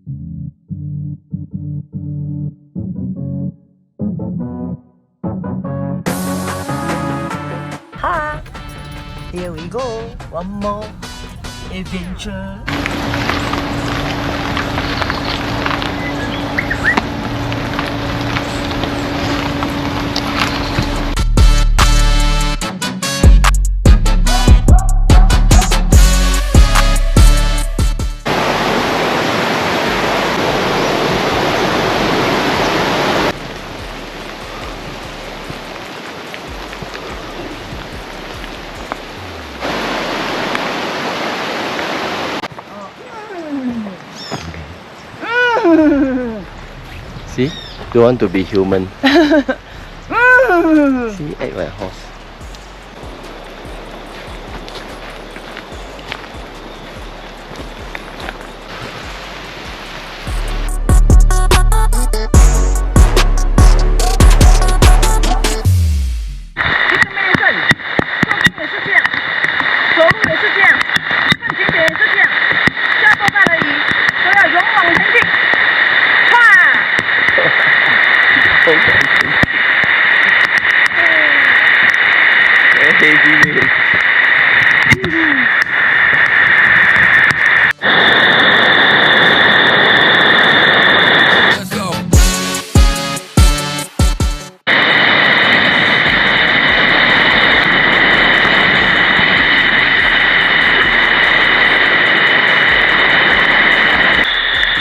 Ha! Here we go, one more adventure. See? Don't want to be human. See, act like a horse.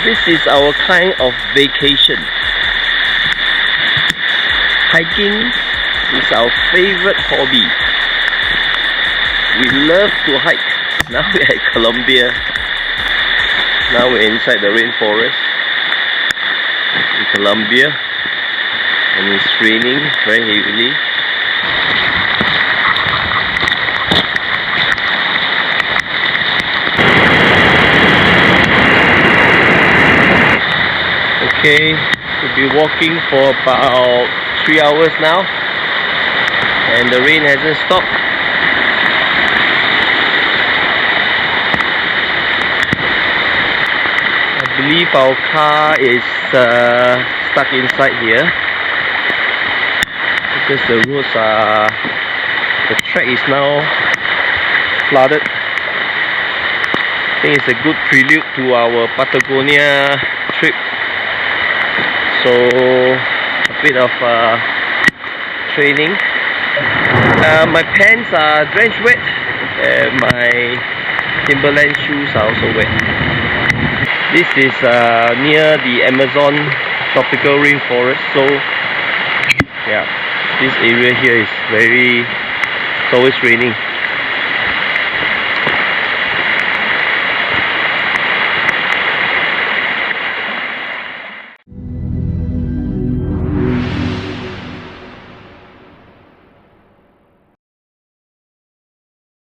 This is our kind of vacation. Hiking is our favorite hobby. We love to hike. Now we're at Colombia. Now we're inside the rainforest in Colombia, and it's raining very heavily. Okay, we'll be walking for about 3 hours now, and the rain hasn't stopped. I believe our car is stuck inside here because the roads are, the track is now flooded. I think it's a good prelude to our Patagonia trip. So a bit of training. My pants are drenched wet, and my Timberland shoes are also wet. This is near the Amazon tropical rainforest, so yeah, this area here is it's always raining.